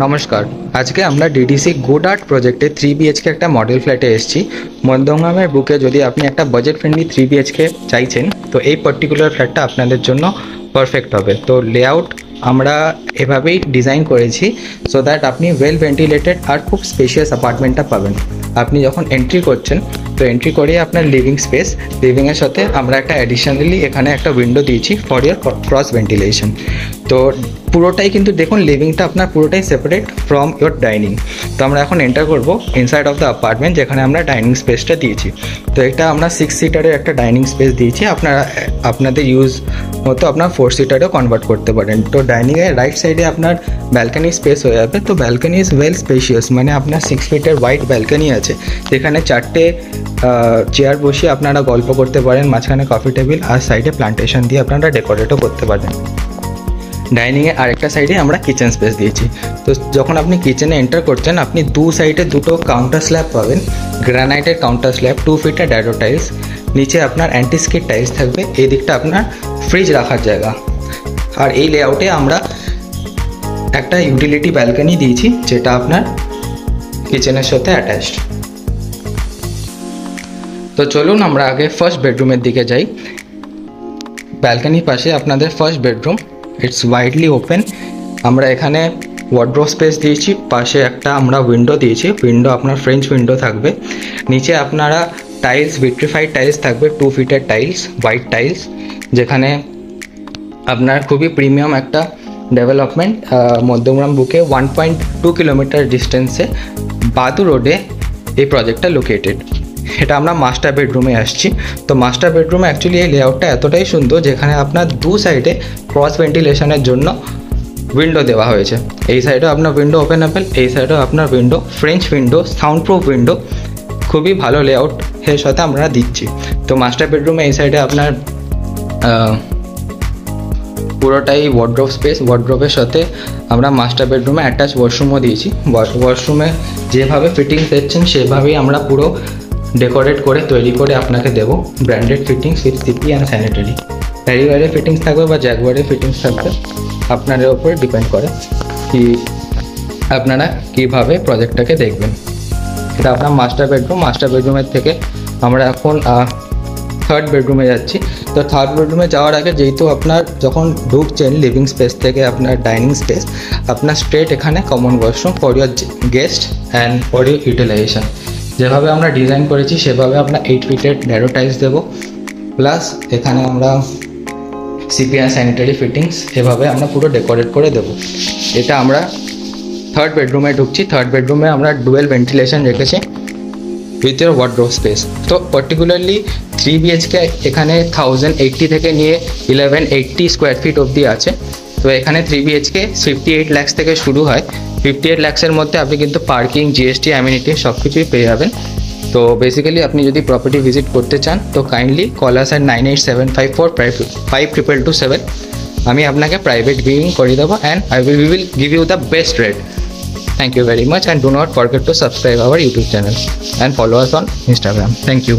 নমস্কার। আজকে আমরা ডিডিসি গুড আর্ট প্রজেক্টে 3 বিএইচকে একটা মডেল ফ্ল্যাটে এসেছি। মধ্যমগ্রামের বুকে যদি আপনি একটা বাজেট ফ্রেন্ডলি 3 বিএইচকে চাইছেন তো এই পার্টিকুলার ফ্ল্যাটটা আপনাদের জন্য পারফেক্ট হবে। তো লেআউট আমরা এভাবেই ডিজাইন করেছি সো দ্যাট আপনি ওয়েল ভেন্টিলেটেড আর খুব স্পেশিয়াস অ্যাপার্টমেন্টটা পাবেন। আপনি যখন এন্ট্রি করছেন তো এন্ট্রি করেই আপনার লিভিং স্পেস, লিভিংয়ের সাথে আমরা একটা অ্যাডিশনালি এখানে একটা উইন্ডো দিয়েছি ফর ইয়ার ক্রস ভেন্টিলেশন। তো পুরোটাই কিন্তু দেখুন লিভিংটা আপনার পুরোটাই সেপারেট ফ্রম ইয়োর ডাইনিং। তো আমরা এখন এন্টার করবো ইনসাইড অফ দ্য অ্যাপার্টমেন্ট যেখানে আমরা ডাইনিং স্পেসটা দিয়েছি। তো এটা আমরা 6 সিটারের একটা ডাইনিং স্পেস দিয়েছি, আপনারা আপনাদের ইউজ মতো আপনার 4 সিটারেও কনভার্ট করতে পারেন। তো ডাইনিংয়ের রাইট সাইডে আপনার ব্যালকানি স্পেস হয়ে যাবে। তো ব্যালকানি ইজ ওয়েল স্পেশিয়াস, মানে আপনার 6 ফিটের ওয়াইড ব্যালকানি আছে যেখানে 4টে চেয়ার বসিয়ে আপনারা গল্প করতে পারেন, মাঝখানে কফি টেবিল আর সাইডে প্লান্টেশন দিয়ে আপনারা ডেকোরেটও করতে পারেন। ডাইনিংয়ে আরেকটা সাইডে আমরা কিচেন স্পেস দিয়েছি। তো যখন আপনি কিচেনে এন্টার করছেন আপনি দু সাইডে দুটো কাউন্টার স্ল্যাব পাবেন, গ্রানাইটের কাউন্টার স্ল্যাব, 2 ফিটের ড্যাডো টাইলস, নিচে আপনার অ্যান্টিস্কিড টাইলস থাকবে, এই দিকটা আপনার ফ্রিজ রাখার জায়গা। আর এই লেআউটে আমরা একটা ইউটিলিটি ব্যালকনি দিয়েছি যেটা আপনার কিচেনের সাথে অ্যাটাচড। তো চলুন আমরা আগে ফার্স্ট বেডরুমের দিকে যাই। ব্যালকনির পাশে আপনাদের first bedroom, it's widely open. আমরা এখানে ওয়ার্ড্রোব স্পেস দিয়েছি, পাশে একটা আমরা উইন্ডো দিয়েছি, উইন্ডো আপনার ফ্রেঞ্চ উইন্ডো থাকবে। নিচে আপনারা টাইলস, ভিট্রিফাইড টাইলস থাকবে, 2 ফিটের টাইলস, হোয়াইট টাইলস, যেখানে আপনার খুবই প্রিমিয়াম একটা ডেভেলপমেন্ট। মধ্যমগ্রাম বুকে 1.2 কিলোমিটার ডিস্টেন্সে বাদু রোডে এই প্রজেক্টটা লোকেটেড। এটা আমরা মাস্টার বেডরুমে আসছি। তো মাস্টার বেডরুমে অ্যাকচুয়ালি এই লেআউটটা এতটাই সুন্দর যেখানে আপনার দু সাইডে ক্রস ভেন্টিলেশনের জন্য উইন্ডো দেওয়া হয়েছে। এই সাইডেও আপনার উইন্ডো ওপেনেবল, এই সাইডেও আপনার window, French window, sound proof window, খুবই ভালো লেআউট এর সাথে আমরা দিচ্ছি। তো মাস্টার বেডরুমে এই সাইডে আপনার পুরোটাই ওয়ার্ড্রোব স্পেস, ওয়ার্ড্রোবের সাথে আমরা মাস্টার বেডরুমে অ্যাটাচ ওয়াশরুমও দিয়েছি। ওয়াশরুমে যেভাবে ফিটিংস দিচ্ছেন সেভাবেই আমরা পুরো ডেকোরেট করে তৈরি করে আপনাকে দেবো। Branded fittings with CP and sanitary, প্যারিওয়ারের ফিটিংস থাকবে বা জ্যাগুয়ারের ফিটিংস থাকবে, আপনাদের উপরে ডিপেন্ড করে কি আপনারা কীভাবে প্রজেক্টটাকে দেখবেন। এটা আপনার মাস্টার বেডরুম। মাস্টার বেডরুমের থেকে আমরা এখন থার্ড বেডরুমে যাচ্ছি। তো থার্ড বেডরুমে যাওয়ার আগে যেহেতু আপনার যখন ঢুকছেন লিভিং স্পেস থেকে আপনার ডাইনিং স্পেস, আপনার স্ট্রেট এখানে common washroom for your guest and for your utilization. যেভাবে আমরা ডিজাইন করেছি সেভাবে আমরা 8 ফিটের ড্যাডো টাইলস দেবো, প্লাস এখানে আমরা সিপি অ্যান্ড স্যানিটারি ফিটিংস এভাবে আমরা পুরো ডেকোরেট করে দেবো। এটা আমরা থার্ড বেডরুমে ঢুকছি। থার্ড বেডরুমে আমরা ডুয়েল ভেন্টিলেশন রেখেছি উইথ ইয়ার ওয়ার্ড্রোব স্পেস। তো পার্টিকুলারলি 3 বিএইচকে এখানে 1080 থেকে নিয়ে 1180 স্কোয়ার ফিট অবধি আছে। তো এখানে 3 বিএইচকে 58 lakhs থেকে শুরু হয়। 58 lakhsের মধ্যে আপনি কিন্তু পার্কিং, জিএসটি, অ্যামিনিটি সব কিছুই পেয়ে যাবেন। তো বেসিক্যালি আপনি যদি প্রপার্টি ভিজিট করতে চান তো কাইন্ডলি কল আস অ্যাট 9875455227। আমি আপনাকে প্রাইভেট ভিউইং করে দেবো and we will give you the best rate. Thank you very much and do not forget to subscribe our YouTube channel and follow us on Instagram. Thank you.